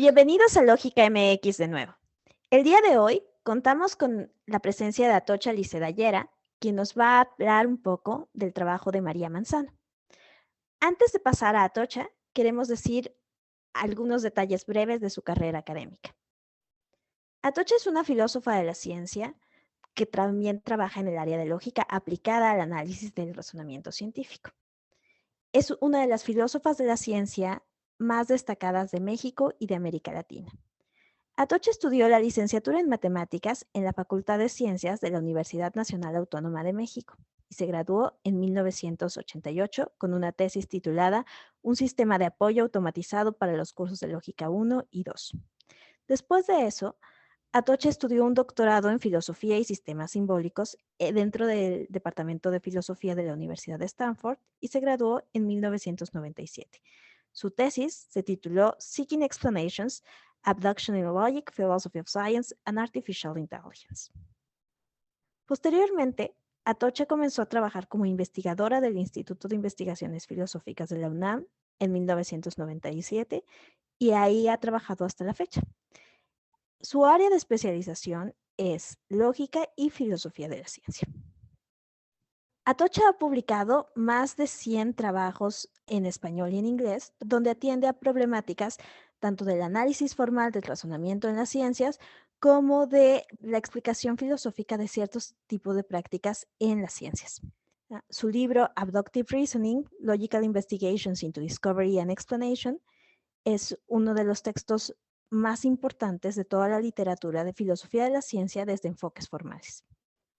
Bienvenidos a Lógica MX de nuevo. El día de hoy contamos con la presencia de Atocha Licedallera, quien nos va a hablar un poco del trabajo de María Manzano. Antes de pasar a Atocha, queremos decir algunos detalles breves de su carrera académica. Atocha es una filósofa de la ciencia que también trabaja en el área de lógica aplicada al análisis del razonamiento científico. Es una de las filósofas de la ciencia más destacadas de México y de América Latina. Atocha estudió la licenciatura en matemáticas en la Facultad de Ciencias de la Universidad Nacional Autónoma de México y se graduó en 1988 con una tesis titulada Un sistema de apoyo automatizado para los cursos de lógica 1 y 2. Después de eso, Atocha estudió un doctorado en filosofía y sistemas simbólicos dentro del Departamento de Filosofía de la Universidad de Stanford y se graduó en 1997. Su tesis se tituló Seeking Explanations, Abduction in Logic, Philosophy of Science and Artificial Intelligence. Posteriormente, Atocha comenzó a trabajar como investigadora del Instituto de Investigaciones Filosóficas de la UNAM en 1997 y ahí ha trabajado hasta la fecha. Su área de especialización es lógica y filosofía de la ciencia. Atocha ha publicado más de 100 trabajos en español y en inglés, donde atiende a problemáticas tanto del análisis formal del razonamiento en las ciencias como de la explicación filosófica de ciertos tipos de prácticas en las ciencias. Su libro Abductive Reasoning, Logical Investigations into Discovery and Explanation, es uno de los textos más importantes de toda la literatura de filosofía de la ciencia desde enfoques formales.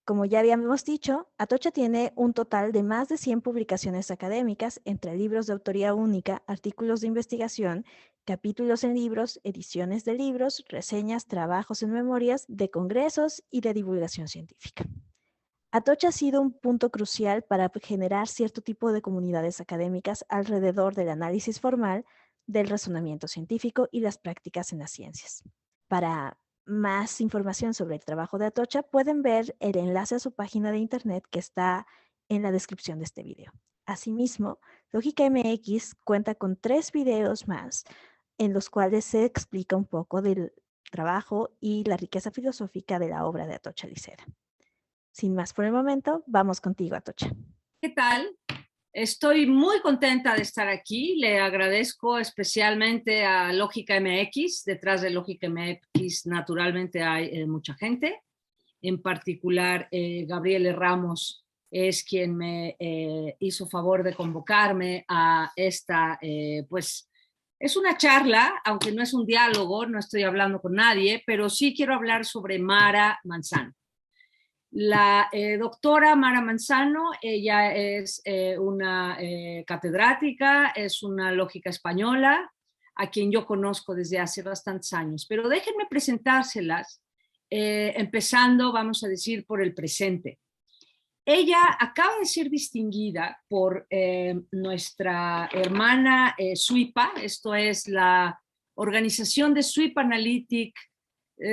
Como ya habíamos dicho, Atocha tiene un total de más de 100 publicaciones académicas entre libros de autoría única, artículos de investigación, capítulos en libros, ediciones de libros, reseñas, trabajos en memorias, de congresos y de divulgación científica. Atocha ha sido un punto crucial para generar cierto tipo de comunidades académicas alrededor del análisis formal, del razonamiento científico y las prácticas en las ciencias. Para más información sobre el trabajo de Atocha, pueden ver el enlace a su página de internet que está en la descripción de este video. Asimismo, Lógica MX cuenta con 3 videos más en los cuales se explica un poco del trabajo y la riqueza filosófica de la obra de Atocha Liceda. Sin más por el momento, vamos contigo, Atocha. ¿Qué tal? Estoy muy contenta de estar aquí. Le agradezco especialmente a Lógica MX. Detrás de Lógica MX, naturalmente, hay mucha gente. En particular, Gabriele Ramos es quien me hizo favor de convocarme a esta, pues, es una charla, aunque no es un diálogo, no estoy hablando con nadie, pero sí quiero hablar sobre Mara Manzano. La doctora Mara Manzano, ella es una catedrática, es una lógica española, a quien yo conozco desde hace bastantes años, pero déjenme presentárselas, empezando, vamos a decir, por el presente. Ella acaba de ser distinguida por nuestra hermana SWIPA, esto es la organización de Sweep Analytic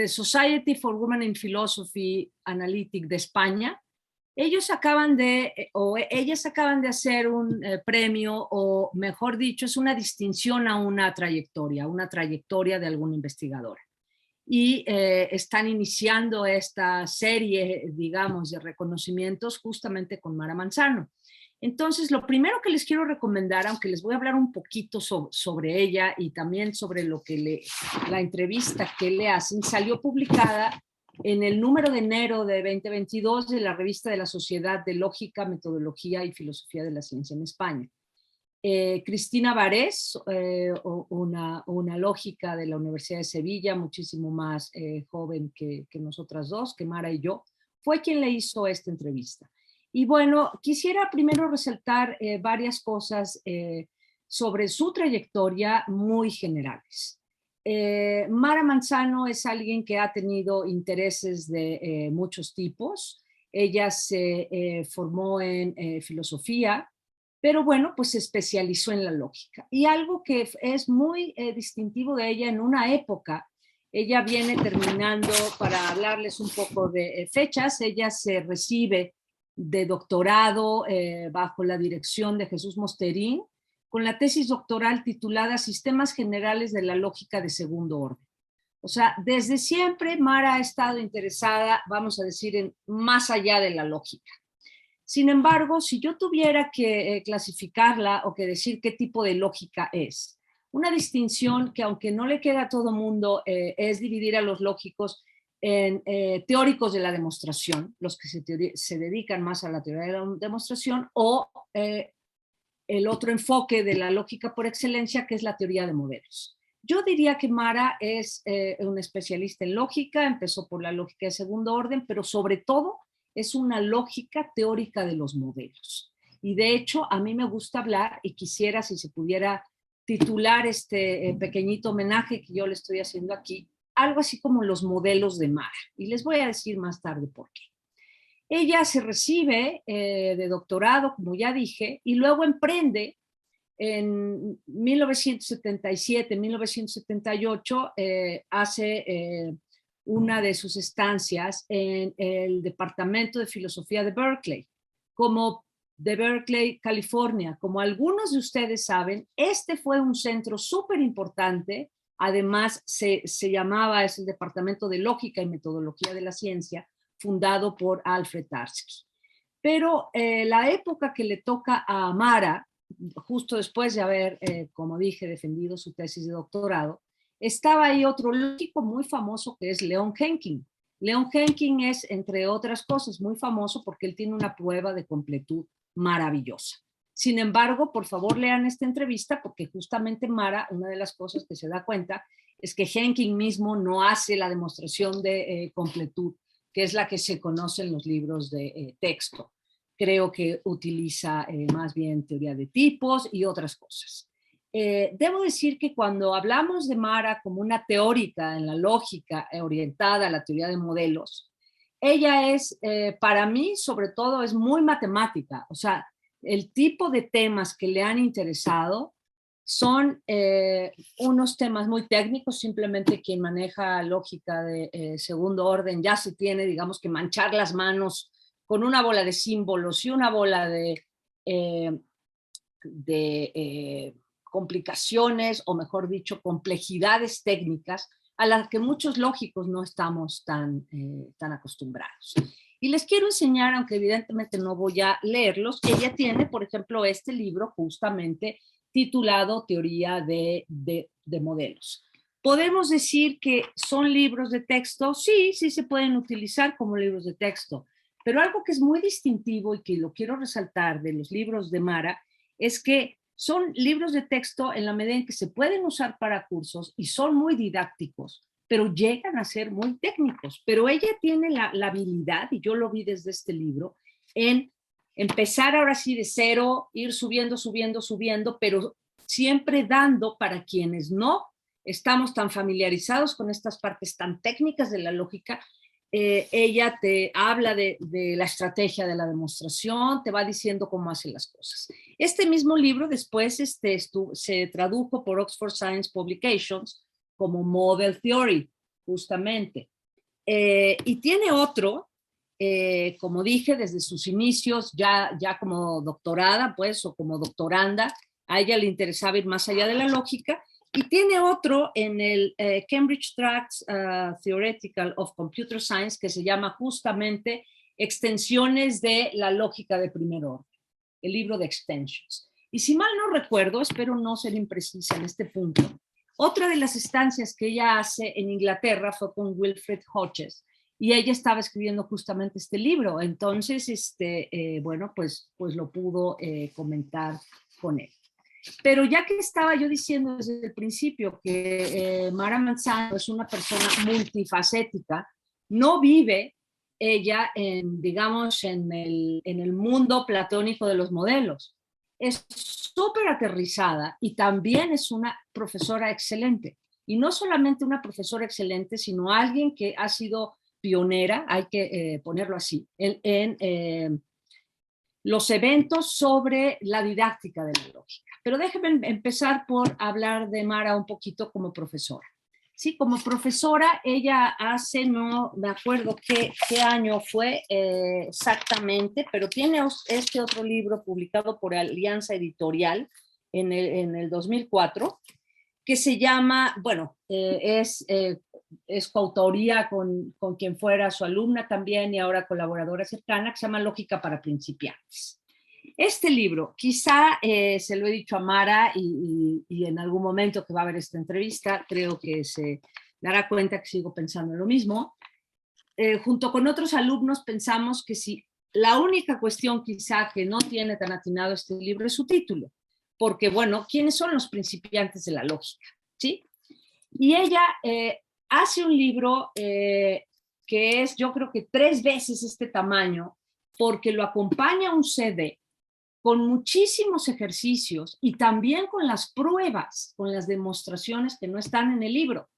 Society for Women in Philosophy Analytic de España. Ellas acaban de hacer un premio, o mejor dicho, es una distinción a una trayectoria de alguna investigadora. Y están iniciando esta serie, digamos, de reconocimientos justamente con Mara Manzano. Entonces, lo primero que les quiero recomendar, aunque les voy a hablar un poquito sobre ella y también sobre lo que la entrevista que le hacen, salió publicada en el número de enero de 2022 de la revista de la Sociedad de Lógica, Metodología y Filosofía de la Ciencia en España. Cristina Varés, una lógica de la Universidad de Sevilla, muchísimo más joven que nosotras dos, que Mara y yo, fue quien le hizo esta entrevista. Y bueno, quisiera primero resaltar varias cosas sobre su trayectoria muy generales. Mara Manzano es alguien que ha tenido intereses de muchos tipos. Ella se formó en filosofía, pero bueno, pues se especializó en la lógica. Y algo que es muy distintivo de ella en una época, ella viene terminando, para hablarles un poco de fechas, ella se recibe de doctorado bajo la dirección de Jesús Mosterín con la tesis doctoral titulada Sistemas Generales de la Lógica de Segundo Orden. O sea, desde siempre Mara ha estado interesada, vamos a decir, en más allá de la lógica. Sin embargo, si yo tuviera que clasificarla o que decir qué tipo de lógica es, una distinción que aunque no le queda a todo mundo es dividir a los lógicos en teóricos de la demostración, los que se dedican más a la teoría de la demostración, o el otro enfoque de la lógica por excelencia, que es la teoría de modelos. Yo diría que Mara es un especialista en lógica, empezó por la lógica de segundo orden, pero sobre todo es una lógica teórica de los modelos. Y de hecho, a mí me gusta hablar, y quisiera, si se pudiera titular este pequeñito homenaje que yo le estoy haciendo aquí, algo así como los modelos de Mara. Y les voy a decir más tarde por qué. Ella se recibe de doctorado, como ya dije, y luego emprende en 1977, 1978, hace una de sus estancias en el Departamento de Filosofía de Berkeley, California. Como algunos de ustedes saben, este fue un centro súper importante. Además, se llamaba, es el Departamento de Lógica y Metodología de la Ciencia, fundado por Alfred Tarski. Pero la época que le toca a Mara, justo después de haber, como dije, defendido su tesis de doctorado, estaba ahí otro lógico muy famoso que es Leon Henkin. Leon Henkin es, entre otras cosas, muy famoso porque él tiene una prueba de completud maravillosa. Sin embargo, por favor lean esta entrevista porque justamente Mara, una de las cosas que se da cuenta es que Henkin mismo no hace la demostración de completud, que es la que se conoce en los libros de texto. Creo que utiliza más bien teoría de tipos y otras cosas. Debo decir que cuando hablamos de Mara como una teórica en la lógica orientada a la teoría de modelos, ella es, para mí, sobre todo, es muy matemática. O sea, el tipo de temas que le han interesado son unos temas muy técnicos. Simplemente quien maneja lógica de segundo orden ya se tiene, digamos, que manchar las manos con una bola de símbolos y una bola de complicaciones, o mejor dicho, complejidades técnicas a las que muchos lógicos no estamos tan acostumbrados. Y les quiero enseñar, aunque evidentemente no voy a leerlos, ella tiene, por ejemplo, este libro justamente titulado Teoría de Modelos. ¿Podemos decir que son libros de texto? Sí, sí se pueden utilizar como libros de texto. Pero algo que es muy distintivo y que lo quiero resaltar de los libros de Mara es que son libros de texto en la medida en que se pueden usar para cursos y son muy didácticos, pero llegan a ser muy técnicos. Pero ella tiene la habilidad, y yo lo vi desde este libro, en empezar ahora sí de cero, ir subiendo, subiendo, subiendo, pero siempre dando para quienes no estamos tan familiarizados con estas partes tan técnicas de la lógica. Ella te habla de la estrategia de la demostración, te va diciendo cómo hace las cosas. Este mismo libro después se tradujo por Oxford Science Publications como Model Theory, justamente. Y tiene otro, como dije, desde sus inicios, ya como doctorada, pues, o como doctoranda, a ella le interesaba ir más allá de la lógica. Y tiene otro en el Cambridge Tracts Theoretical of Computer Science que se llama justamente Extensiones de la lógica de primer orden, el libro de Extensions. Y si mal no recuerdo, espero no ser imprecisa en este punto, otra de las estancias que ella hace en Inglaterra fue con Wilfred Hodges, y ella estaba escribiendo justamente este libro. Entonces, bueno, pues lo pudo comentar con él. Pero ya que estaba yo diciendo desde el principio que Mara Manzano es una persona multifacética, no vive ella digamos, en el mundo platónico de los modelos. Es súper aterrizada y también es una profesora excelente. Y no solamente una profesora excelente, sino alguien que ha sido pionera, hay que ponerlo así, en los eventos sobre la didáctica de la lógica. Pero déjenme empezar por hablar de Mara un poquito como profesora. Sí, como profesora, ella hace, no me acuerdo qué año fue exactamente, pero tiene este otro libro publicado por Alianza Editorial en el 2004, que se llama, bueno, es coautoría con quien fuera su alumna también y ahora colaboradora cercana, que se llama Lógica para principiantes. Este libro, quizá se lo he dicho a Mara y en algún momento que va a ver esta entrevista, creo que se dará cuenta que sigo pensando en lo mismo. Junto con otros alumnos pensamos que si la única cuestión quizá que no tiene tan atinado este libro es su título, porque bueno, ¿quiénes son los principiantes de la lógica? ¿Sí? Y ella hace un libro que es, yo creo que 3 veces este tamaño, porque lo acompaña un CD con muchísimos ejercicios y también con las pruebas, con las demostraciones que no están en el libro.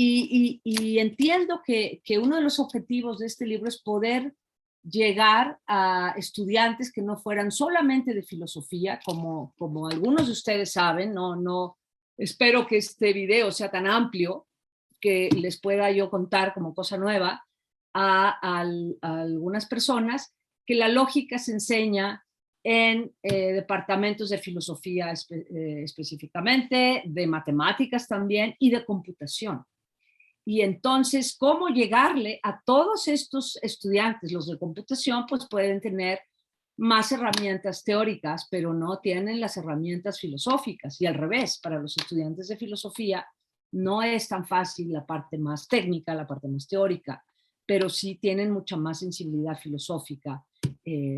Y entiendo que uno de los objetivos de este libro es poder llegar a estudiantes que no fueran solamente de filosofía, como algunos de ustedes saben. No espero que este video sea tan amplio que les pueda yo contar como cosa nueva a algunas personas, que la lógica se enseña en departamentos de filosofía específicamente, de matemáticas también y de computación. Y entonces, ¿cómo llegarle a todos estos estudiantes? Los de computación pues pueden tener más herramientas teóricas, pero no tienen las herramientas filosóficas. Y al revés, para los estudiantes de filosofía no es tan fácil la parte más técnica, la parte más teórica, pero sí tienen mucha más sensibilidad filosófica,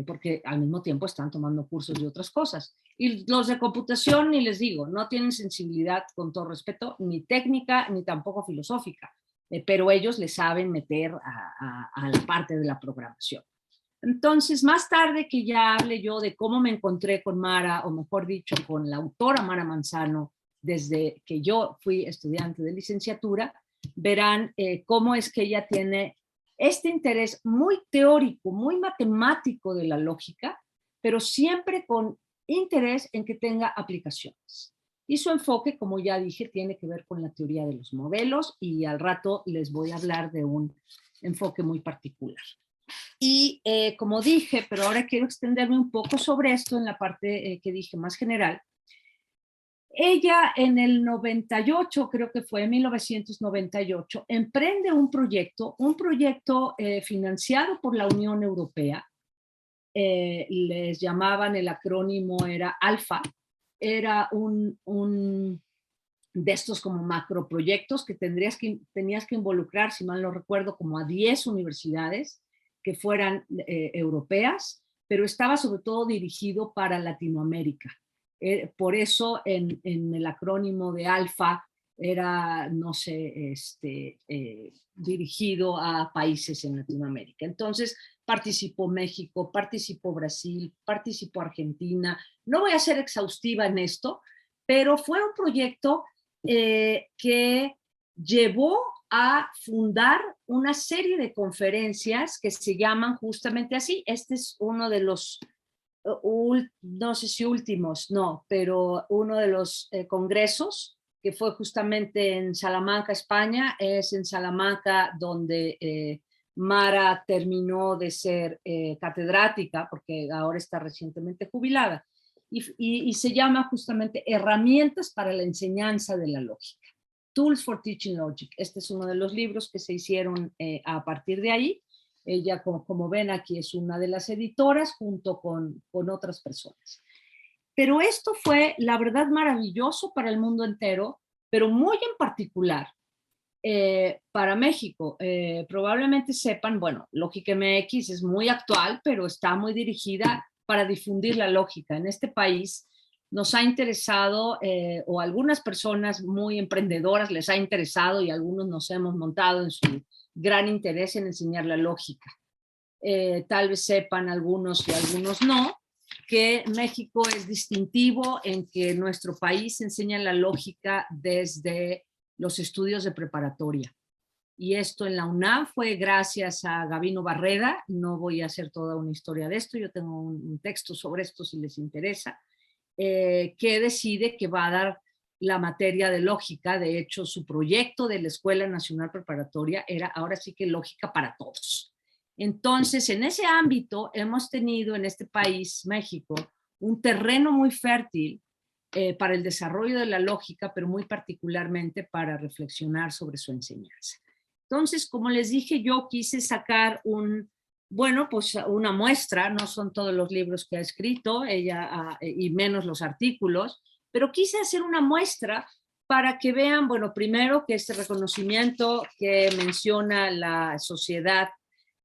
porque al mismo tiempo están tomando cursos de otras cosas. Y los de computación, ni les digo, no tienen sensibilidad, con todo respeto, ni técnica, ni tampoco filosófica, pero ellos le saben meter a la parte de la programación. Entonces, más tarde que ya hable yo de cómo me encontré con Mara, o mejor dicho, con la autora Mara Manzano, desde que yo fui estudiante de licenciatura, verán cómo es que ella tiene este interés muy teórico, muy matemático de la lógica, pero siempre con interés en que tenga aplicaciones. Y su enfoque, como ya dije, tiene que ver con la teoría de los modelos, y al rato les voy a hablar de un enfoque muy particular. Y como dije, pero ahora quiero extenderme un poco sobre esto en la parte que dije más general. Ella en el 98, creo que fue en 1998, emprende un proyecto financiado por la Unión Europea. Les llamaban, el acrónimo era ALFA. Era un de estos como macroproyectos que tenías que involucrar, si mal no recuerdo, como a 10 universidades que fueran europeas, pero estaba sobre todo dirigido para Latinoamérica. Por eso en el acrónimo de ALFA era, no sé, dirigido a países en Latinoamérica. Entonces participó México, participó Brasil, participó Argentina. No voy a ser exhaustiva en esto, pero fue un proyecto que llevó a fundar una serie de conferencias que se llaman justamente así. Este es uno de los, no sé si últimos, no, pero uno de los congresos que fue justamente en Salamanca, España. Es en Salamanca donde Mara terminó de ser catedrática, porque ahora está recientemente jubilada. Y se llama justamente Herramientas para la enseñanza de la lógica. Tools for Teaching Logic. Este es uno de los libros que se hicieron a partir de ahí. Ella, como ven aquí, es una de las editoras junto con otras personas. Pero esto fue, la verdad, maravilloso para el mundo entero, pero muy en particular para México. Probablemente sepan, bueno, Lógica MX es muy actual, pero está muy dirigida para difundir la lógica. En este país nos ha interesado, o algunas personas muy emprendedoras les ha interesado, y algunos nos hemos montado en su gran interés en enseñar la lógica. Tal vez sepan algunos y algunos no, que México es distintivo en que nuestro país enseña la lógica desde los estudios de preparatoria. Y esto en la UNAM fue gracias a Gabino Barreda. No voy a hacer toda una historia de esto, yo tengo un texto sobre esto si les interesa, que decide que va a dar la materia de lógica. De hecho, su proyecto de la Escuela Nacional Preparatoria era ahora sí que lógica para todos. Entonces, en ese ámbito hemos tenido en este país, México, un terreno muy fértil para el desarrollo de la lógica, pero muy particularmente para reflexionar sobre su enseñanza. Entonces, como les dije, yo quise sacar pues una muestra, no son todos los libros que ha escrito ella y menos los artículos, pero quise hacer una muestra para que vean, bueno, primero que este reconocimiento que menciona la Sociedad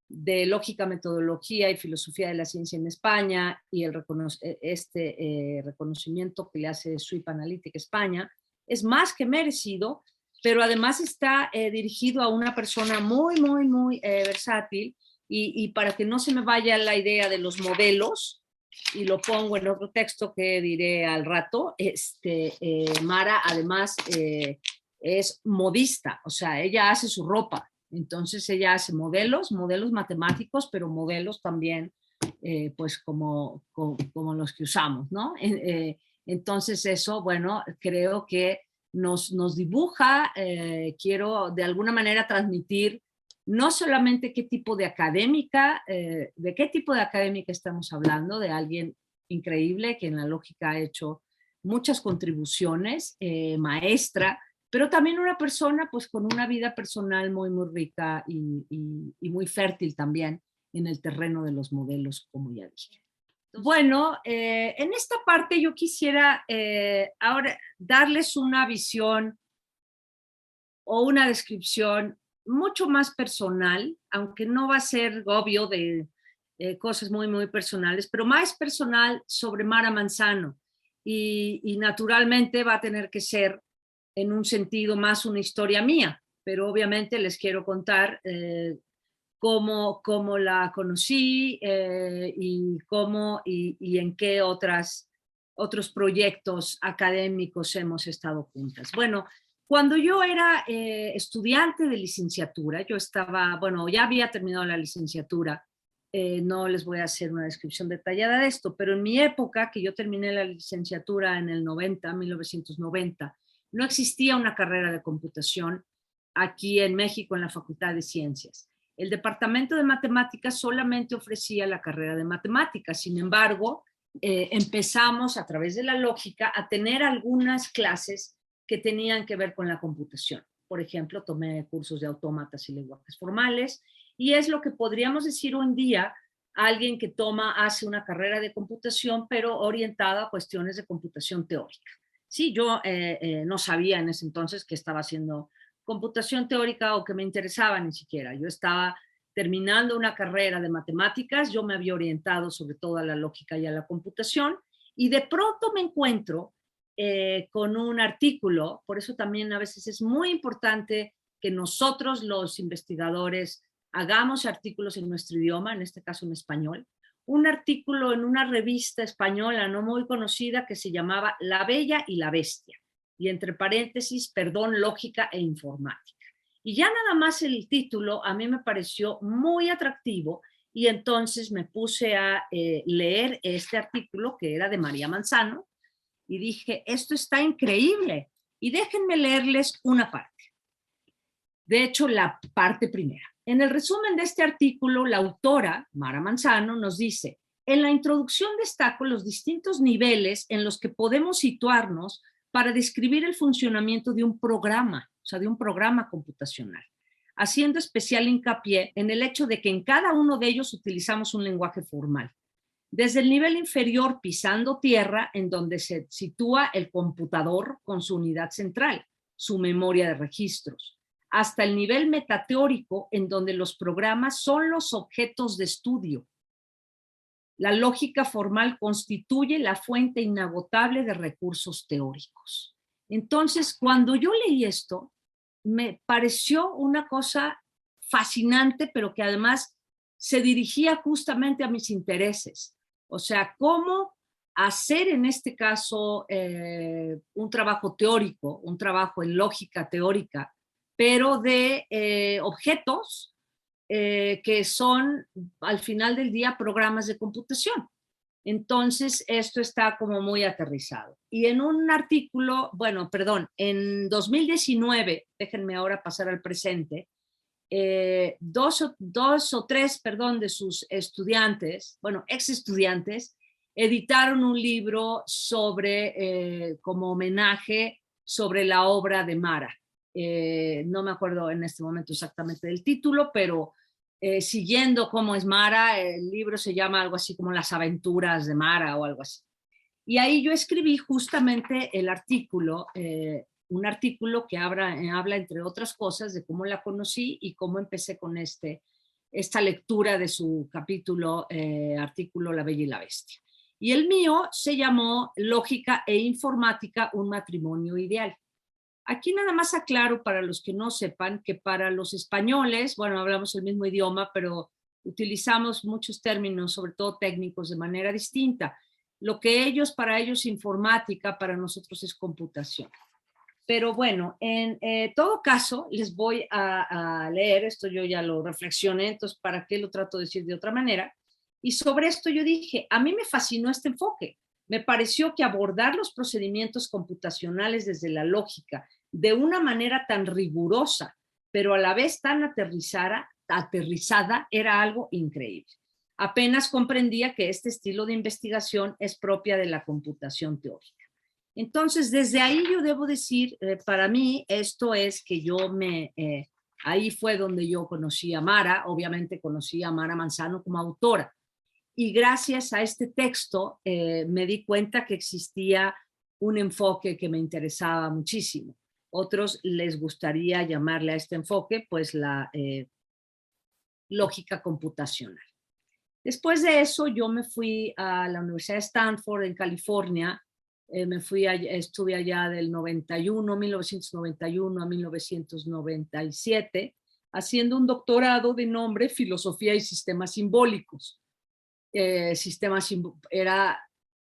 de Lógica, Metodología y Filosofía de la Ciencia en España y reconocimiento que le hace SWIP Analytic España es más que merecido, pero además está dirigido a una persona muy versátil y para que no se me vaya la idea de los modelos, y lo pongo en otro texto que diré al rato, Mara además es modista, o sea, ella hace su ropa. Entonces ella hace modelos matemáticos, pero modelos también, pues como los que usamos, ¿no? Entonces eso, bueno, creo que nos dibuja, quiero de alguna manera transmitir no solamente qué tipo de académica, de qué tipo de académica estamos hablando, de alguien increíble que en la lógica ha hecho muchas contribuciones, maestra, pero también una persona pues con una vida personal muy rica y muy fértil también en el terreno de los modelos, como ya dije. Bueno, en esta parte yo quisiera ahora darles una visión o una descripción mucho más personal, aunque no va a ser obvio de cosas muy personales, pero más personal sobre Mara Manzano y naturalmente va a tener que ser en un sentido más una historia mía, pero obviamente les quiero contar cómo la conocí y cómo y en qué otros proyectos académicos hemos estado juntas. Bueno, cuando yo era estudiante de licenciatura, yo estaba, bueno, ya había terminado la licenciatura, no les voy a hacer una descripción detallada de esto, pero en mi época, que yo terminé la licenciatura en el 1990, no existía una carrera de computación aquí en México en la Facultad de Ciencias. El departamento de matemáticas solamente ofrecía la carrera de matemáticas. Sin embargo, empezamos a través de la lógica a tener algunas clases que tenían que ver con la computación. Por ejemplo, tomé cursos de autómatas y lenguajes formales, y es lo que podríamos decir hoy en día alguien que hace una carrera de computación, pero orientada a cuestiones de computación teórica. Sí, yo no sabía en ese entonces que estaba haciendo computación teórica o que me interesaba ni siquiera. Yo estaba terminando una carrera de matemáticas, yo me había orientado sobre todo a la lógica y a la computación, y de pronto me encuentro con un artículo, por eso también a veces es muy importante que nosotros los investigadores hagamos artículos en nuestro idioma, en este caso en español, un artículo en una revista española no muy conocida que se llamaba La Bella y la Bestia, y entre paréntesis, perdón, lógica e informática. Y ya nada más el título a mí me pareció muy atractivo, y entonces me puse a leer este artículo que era de María Manzano, y dije, esto está increíble, y déjenme leerles una parte. De hecho, la parte primera. En el resumen de este artículo, la autora, Mara Manzano, nos dice, en la introducción destaco los distintos niveles en los que podemos situarnos para describir el funcionamiento de un programa, o sea, de un programa computacional, haciendo especial hincapié en el hecho de que en cada uno de ellos utilizamos un lenguaje formal. Desde el nivel inferior, pisando tierra, en donde se sitúa el computador con su unidad central, su memoria de registros, hasta el nivel metateórico, en donde los programas son los objetos de estudio. La lógica formal constituye la fuente inagotable de recursos teóricos. Entonces, cuando yo leí esto, me pareció una cosa fascinante, pero que además se dirigía justamente a mis intereses. O sea, cómo hacer en este caso un trabajo teórico, un trabajo en lógica teórica, pero de objetos que son al final del día programas de computación. Entonces, esto está como muy aterrizado. Y en un artículo, bueno, perdón, en 2019, déjenme ahora pasar al presente, dos o tres, perdón, de sus estudiantes, bueno, ex estudiantes, editaron un libro sobre, como homenaje, sobre la obra de Mara. No me acuerdo en este momento exactamente del título, pero siguiendo cómo es Mara, el libro se llama algo así como Las aventuras de Mara o algo así. Y ahí yo escribí justamente el artículo, un artículo que habla, entre otras cosas, de cómo la conocí y cómo empecé con esta lectura de su capítulo, artículo La Bella y la Bestia. Y el mío se llamó Lógica e Informática, un matrimonio ideal. Aquí nada más aclaro para los que no sepan que para los españoles, bueno, hablamos el mismo idioma, pero utilizamos muchos términos, sobre todo técnicos, de manera distinta. Lo que para ellos informática, para nosotros es computación. Pero bueno, en todo caso, les voy a leer, esto yo ya lo reflexioné, entonces, ¿para qué lo trato de decir de otra manera? Y sobre esto yo dije, a mí me fascinó este enfoque. Me pareció que abordar los procedimientos computacionales desde la lógica de una manera tan rigurosa, pero a la vez tan aterrizada, era algo increíble. Apenas comprendía que este estilo de investigación es propia de la computación teórica. Entonces, desde ahí yo debo decir, para mí esto es que ahí fue donde yo conocí a Mara, obviamente conocí a Mara Manzano como autora. Y gracias a este texto me di cuenta que existía un enfoque que me interesaba muchísimo. Otros les gustaría llamarle a este enfoque, pues, la lógica computacional. Después de eso, yo me fui a la Universidad de Stanford, en California. Estuve allá del 1991 a 1997, haciendo un doctorado de nombre Filosofía y Sistemas Simbólicos. Era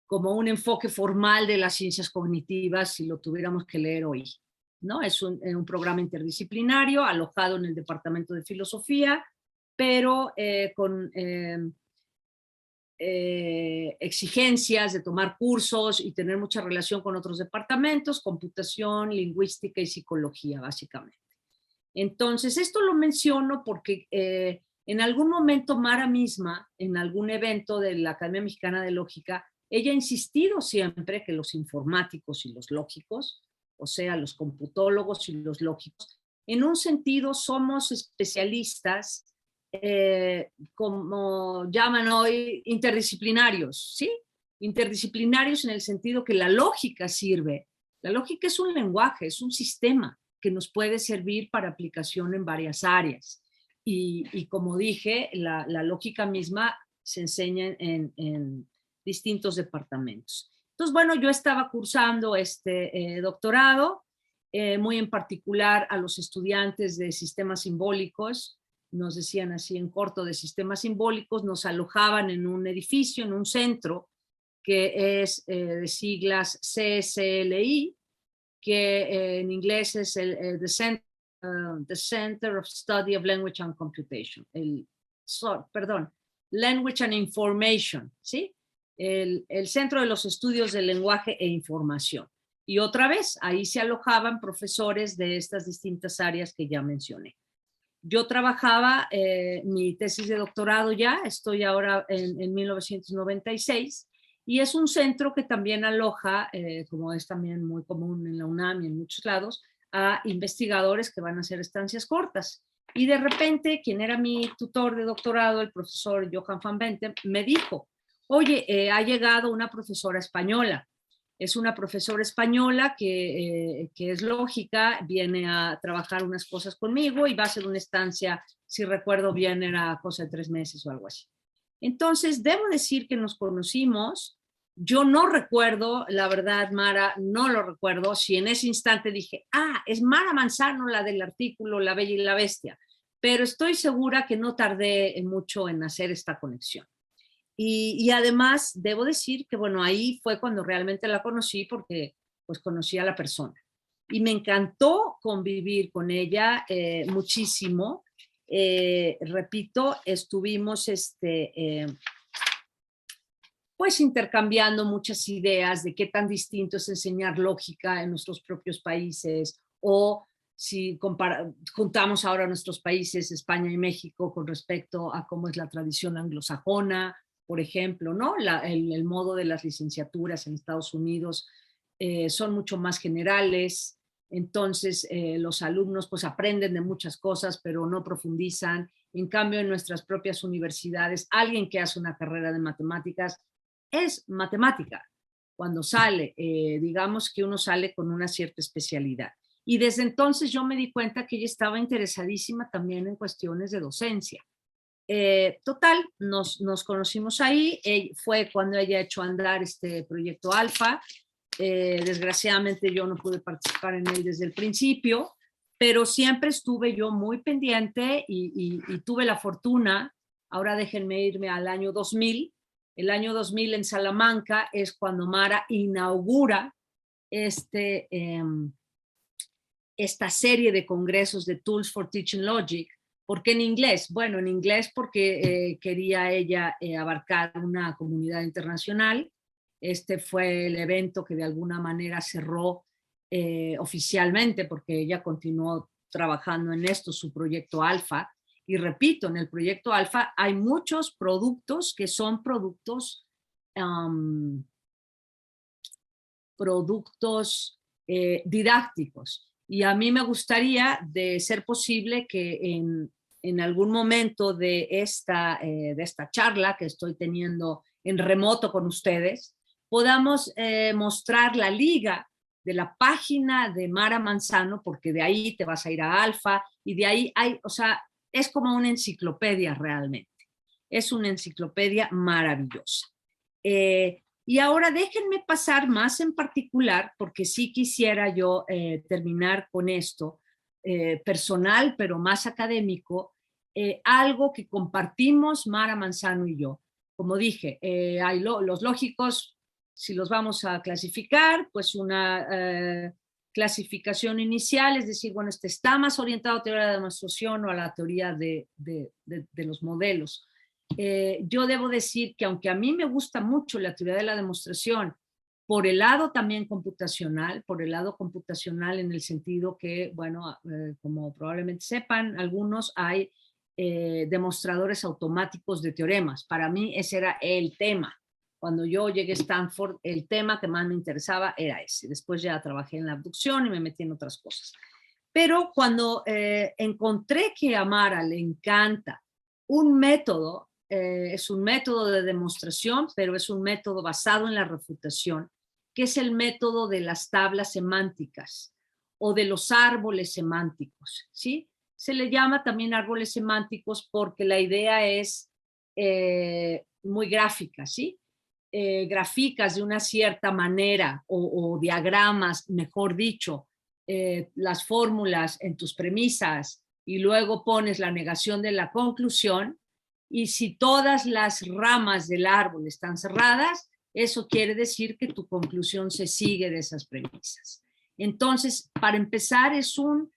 como un enfoque formal de las ciencias cognitivas, si lo tuviéramos que leer hoy, ¿no? Es un programa interdisciplinario alojado en el Departamento de Filosofía, pero con exigencias de tomar cursos y tener mucha relación con otros departamentos, computación, lingüística y psicología, básicamente. Entonces, esto lo menciono porque en algún momento Mara misma, en algún evento de la Academia Mexicana de Lógica, ella ha insistido siempre que los informáticos y los lógicos, o sea, los computólogos y los lógicos, en un sentido somos especialistas, como llaman hoy, interdisciplinarios, ¿sí? Interdisciplinarios en el sentido que la lógica sirve. La lógica es un lenguaje, es un sistema que nos puede servir para aplicación en varias áreas. Y como dije, la lógica misma se enseña en distintos departamentos. Entonces, bueno, yo estaba cursando este doctorado, muy en particular a los estudiantes de sistemas simbólicos, nos decían así en corto de sistemas simbólicos, nos alojaban en un edificio, en un centro, que es de siglas CSLI, que en inglés es the Center of Study of Language and Computation, Language and Information, ¿sí? El Centro de los Estudios del Lenguaje e Información. Y otra vez, ahí se alojaban profesores de estas distintas áreas que ya mencioné. Yo trabajaba mi tesis de doctorado ya, estoy ahora en 1996, y es un centro que también aloja, como es también muy común en la UNAM y en muchos lados, a investigadores que van a hacer estancias cortas. Y de repente, quien era mi tutor de doctorado, el profesor Johan van Benten, me dijo, oye, ha llegado una profesora española. Es una profesora española que es lógica, viene a trabajar unas cosas conmigo y va a hacer una estancia, si recuerdo bien, era cosa de 3 meses o algo así. Entonces, debo decir que nos conocimos. Yo no recuerdo, la verdad, Mara, no lo recuerdo, si en ese instante dije, es Mara Manzano la del artículo La Bella y la Bestia, pero estoy segura que no tardé mucho en hacer esta conexión. Y además, debo decir que, bueno, ahí fue cuando realmente la conocí porque, pues, conocí a la persona. Y me encantó convivir con ella muchísimo. Repito, estuvimos pues intercambiando muchas ideas de qué tan distinto es enseñar lógica en nuestros propios países, o si juntamos ahora nuestros países, España y México, con respecto a cómo es la tradición anglosajona, por ejemplo, ¿no? El modo de las licenciaturas en Estados Unidos son mucho más generales, entonces los alumnos pues aprenden de muchas cosas, pero no profundizan. En cambio, en nuestras propias universidades, alguien que hace una carrera de matemáticas es matemática. Cuando sale, digamos que uno sale con una cierta especialidad. Y desde entonces yo me di cuenta que ella estaba interesadísima también en cuestiones de docencia. Total, nos conocimos ahí, fue cuando ella echó a andar este proyecto Alfa. Desgraciadamente yo no pude participar en él desde el principio, pero siempre estuve yo muy pendiente y tuve la fortuna. Ahora déjenme irme al año 2000. El año 2000 en Salamanca es cuando Mara inaugura esta serie de congresos de Tools for Teaching Logic. ¿Por qué en inglés? Bueno, en inglés porque quería ella abarcar una comunidad internacional. Este fue el evento que de alguna manera cerró oficialmente, porque ella continuó trabajando en esto, su proyecto Alfa. Y repito, en el proyecto Alfa hay muchos productos que son productos didácticos. Y a mí me gustaría, de ser posible, que en algún momento de esta charla que estoy teniendo en remoto con ustedes, podamos mostrar la liga de la página de Mara Manzano, porque de ahí te vas a ir a Alfa, y de ahí hay, o sea, es como una enciclopedia realmente. Es una enciclopedia maravillosa. Y ahora déjenme pasar más en particular, porque sí quisiera yo terminar con esto, personal, pero más académico, algo que compartimos Mara Manzano y yo. Como dije, hay los lógicos, si los vamos a clasificar, pues una clasificación inicial, es decir, bueno, este está más orientado a teoría de demostración o a la teoría de los modelos. Yo debo decir que aunque a mí me gusta mucho la teoría de la demostración, por el lado también computacional, en el sentido que, bueno, como probablemente sepan algunos, hay demostradores automáticos de teoremas. Para mí ese era el tema. Cuando yo llegué a Stanford, el tema que más me interesaba era ese. Después ya trabajé en la abducción y me metí en otras cosas. Pero cuando encontré que a Mara le encanta un método, es un método de demostración, pero es un método basado en la refutación, que es el método de las tablas semánticas o de los árboles semánticos, ¿sí? Se le llama también árboles semánticos porque la idea es muy gráfica, ¿sí? Graficas de una cierta manera o diagramas, mejor dicho, las fórmulas en tus premisas y luego pones la negación de la conclusión. Y si todas las ramas del árbol están cerradas, eso quiere decir que tu conclusión se sigue de esas premisas. Entonces, para empezar, es un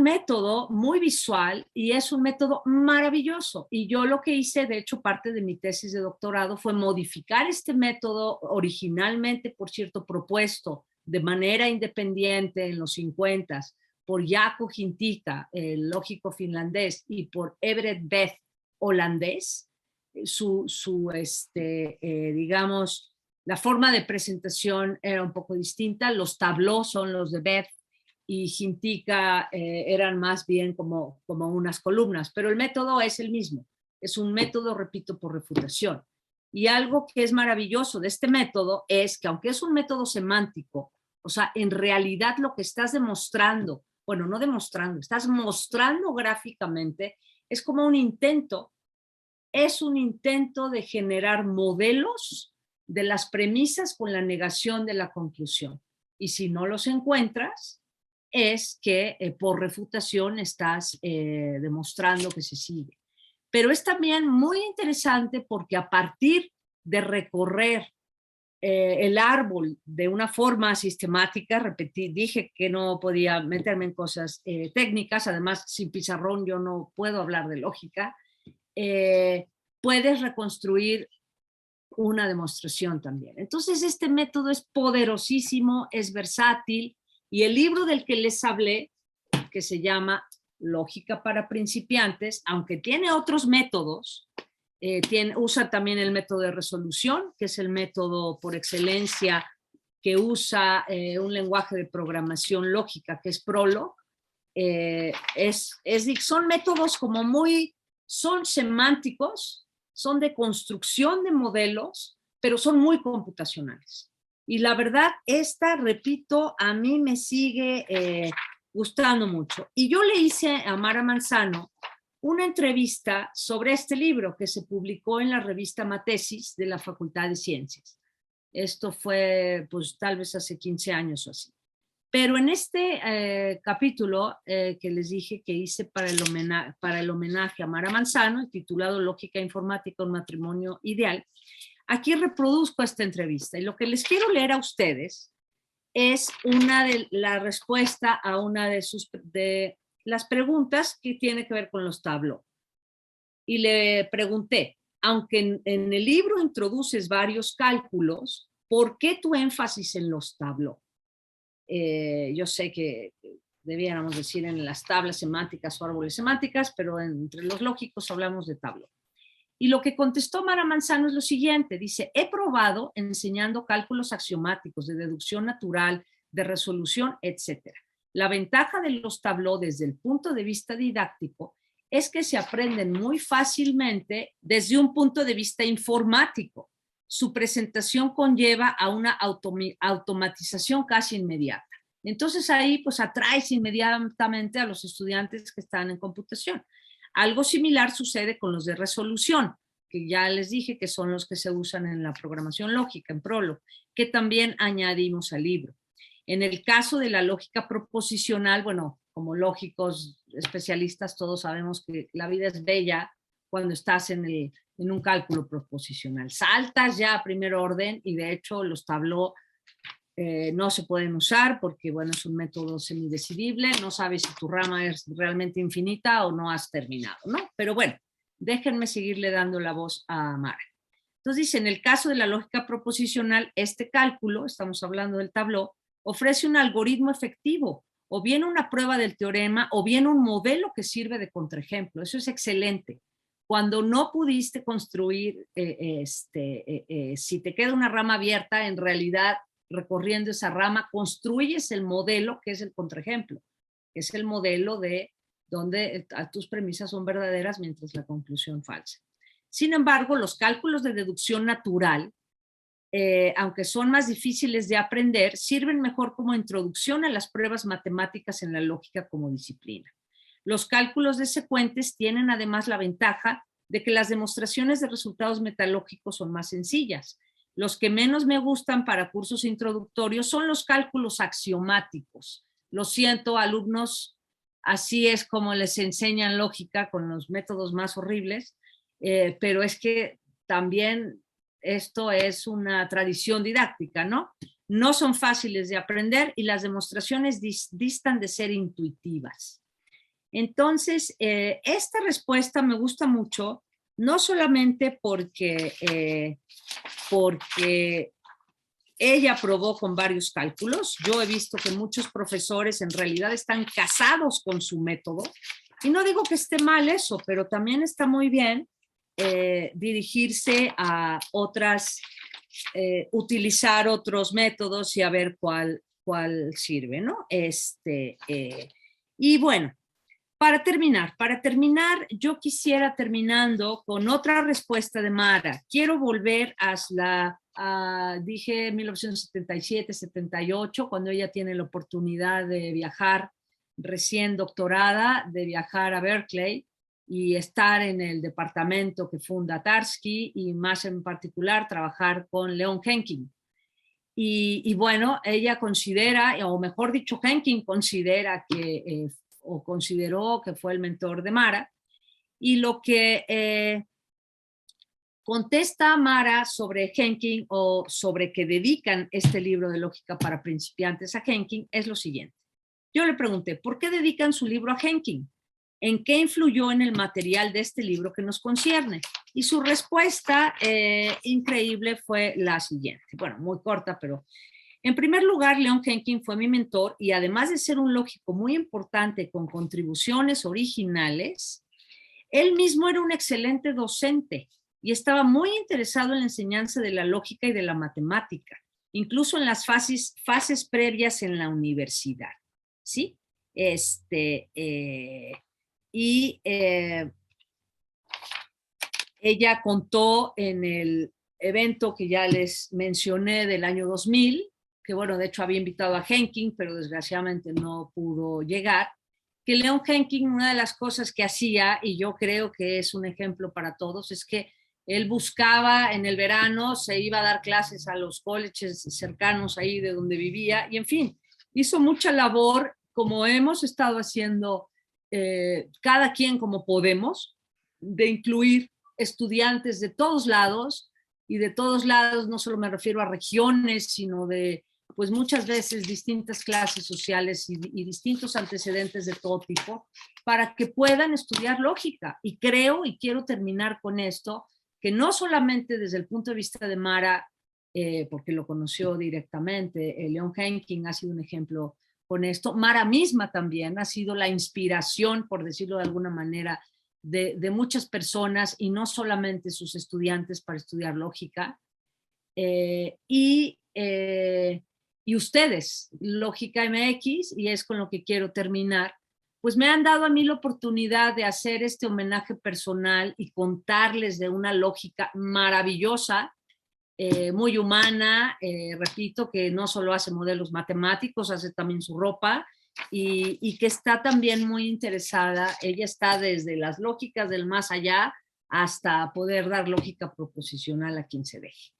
método muy visual y es un método maravilloso. Y yo lo que hice, de hecho, parte de mi tesis de doctorado fue modificar este método originalmente, por cierto, propuesto de manera independiente en los 50 por Jaakko Hintikka, el lógico finlandés, y por Everett Beth, holandés. Digamos, la forma de presentación era un poco distinta. Los tableaux son los de Beth y Hintikka eran más bien como unas columnas, pero el método es el mismo. Es un método, repito, por refutación. Y algo que es maravilloso de este método es que aunque es un método semántico, o sea, en realidad lo que estás demostrando, bueno, no demostrando, estás mostrando gráficamente, es como un intento, es un intento de generar modelos de las premisas con la negación de la conclusión. Y si no los encuentras, es que por refutación estás demostrando que se sigue. Pero es también muy interesante porque a partir de recorrer el árbol de una forma sistemática, dije que no podía meterme en cosas técnicas, además sin pizarrón yo no puedo hablar de lógica, puedes reconstruir una demostración también. Entonces este método es poderosísimo, es versátil, y el libro del que les hablé, que se llama Lógica para principiantes, aunque tiene otros métodos, Usa también el método de resolución, que es el método por excelencia que usa un lenguaje de programación lógica, que es Prolog. Son métodos como son semánticos, son de construcción de modelos, pero son muy computacionales. Y la verdad, repito, a mí me sigue gustando mucho. Y yo le hice a Mara Manzano una entrevista sobre este libro que se publicó en la revista Matesis de la Facultad de Ciencias. Esto fue, pues, tal vez hace 15 años o así. Pero en este capítulo que les dije que hice para el homenaje a Mara Manzano, titulado Lógica Informática, un matrimonio ideal, aquí reproduzco esta entrevista. Y lo que les quiero leer a ustedes es la respuesta a una de las preguntas que tiene que ver con los tableaux. Y le pregunté, aunque en el libro introduces varios cálculos, ¿por qué tu énfasis en los tableaux? Yo sé que debiéramos decir en las tablas semánticas o árboles semánticas, pero entre los lógicos hablamos de tableaux. Y lo que contestó Mara Manzano es lo siguiente, dice, he probado enseñando cálculos axiomáticos de deducción natural, de resolución, etc. La ventaja de los tableaux desde el punto de vista didáctico es que se aprenden muy fácilmente desde un punto de vista informático. Su presentación conlleva a una automatización casi inmediata. Entonces ahí pues atraes inmediatamente a los estudiantes que están en computación. Algo similar sucede con los de resolución, que ya les dije que son los que se usan en la programación lógica, en Prolog, que también añadimos al libro. En el caso de la lógica proposicional, bueno, como lógicos especialistas todos sabemos que la vida es bella cuando estás en un cálculo proposicional. Saltas ya a primer orden y de hecho los tableaux no se pueden usar porque, bueno, es un método semidecidible, no sabes si tu rama es realmente infinita o no has terminado, ¿no? Pero bueno, déjenme seguirle dando la voz a Mara. Entonces dice, en el caso de la lógica proposicional, este cálculo, estamos hablando del tableau, ofrece un algoritmo efectivo, o bien una prueba del teorema, o bien un modelo que sirve de contraejemplo. Eso es excelente. Cuando no pudiste construir, si te queda una rama abierta, en realidad, recorriendo esa rama, construyes el modelo que es el contraejemplo, que es el modelo de donde tus premisas son verdaderas mientras la conclusión falsa. Sin embargo, los cálculos de deducción natural, aunque son más difíciles de aprender, sirven mejor como introducción a las pruebas matemáticas en la lógica como disciplina. Los cálculos de secuentes tienen además la ventaja de que las demostraciones de resultados metalógicos son más sencillas. Los que menos me gustan para cursos introductorios son los cálculos axiomáticos. Lo siento, alumnos, así es como les enseñan lógica con los métodos más horribles, pero es que también esto es una tradición didáctica, ¿no? No son fáciles de aprender y las demostraciones distan de ser intuitivas. Entonces, esta respuesta me gusta mucho, no solamente porque ella probó con varios cálculos. Yo he visto que muchos profesores en realidad están casados con su método. Y no digo que esté mal eso, pero también está muy bien dirigirse a utilizar otros métodos y a ver cuál sirve, ¿no? Y bueno, para terminar, yo quisiera terminando con otra respuesta de Mara. Quiero volver dije 1977, 78, cuando ella tiene la oportunidad de viajar, recién doctorada, de viajar a Berkeley y estar en el departamento que funda Tarski y más en particular trabajar con Leon Henkin. Y bueno, ella considera, o mejor dicho, Henkin considera que o consideró que fue el mentor de Mara, y lo que contesta Mara sobre Henkin o sobre que dedican este libro de lógica para principiantes a Henkin es lo siguiente. Yo le pregunté, ¿por qué dedican su libro a Henkin? ¿En qué influyó en el material de este libro que nos concierne? Y su respuesta increíble fue la siguiente. Bueno, muy corta, pero en primer lugar, Leon Henkin fue mi mentor y además de ser un lógico muy importante con contribuciones originales, él mismo era un excelente docente. y estaba muy interesado en la enseñanza de la lógica y de la matemática, incluso en las fases previas en la universidad, ¿sí? Ella contó en el evento que ya les mencioné del año 2000, que bueno, de hecho había invitado a Henking, pero desgraciadamente no pudo llegar, que Leon Henking, una de las cosas que hacía, y yo creo que es un ejemplo para todos, es que él buscaba en el verano, se iba a dar clases a los colleges cercanos ahí de donde vivía, y en fin, hizo mucha labor, como hemos estado haciendo cada quien como podemos, de incluir estudiantes de todos lados, y de todos lados no solo me refiero a regiones, sino de pues muchas veces distintas clases sociales y distintos antecedentes de todo tipo, para que puedan estudiar lógica. Y creo, y quiero terminar con esto, que no solamente desde el punto de vista de Mara, porque lo conoció directamente, Leon Henking ha sido un ejemplo con esto, Mara misma también ha sido la inspiración, por decirlo de alguna manera, de muchas personas y no solamente sus estudiantes para estudiar lógica. Y ustedes, Lógica MX, y es con lo que quiero terminar, pues me han dado a mí la oportunidad de hacer este homenaje personal y contarles de una lógica maravillosa, muy humana, repito, que no solo hace modelos matemáticos, hace también su ropa, y que está también muy interesada. Ella está desde las lógicas del más allá hasta poder dar lógica proposicional a quien se deje.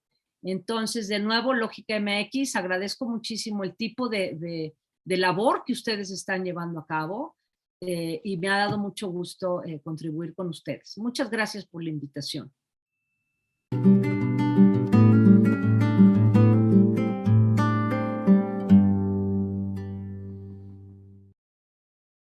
Entonces, de nuevo, Lógica MX, agradezco muchísimo el tipo de labor que ustedes están llevando a cabo, y me ha dado mucho gusto contribuir con ustedes. Muchas gracias por la invitación.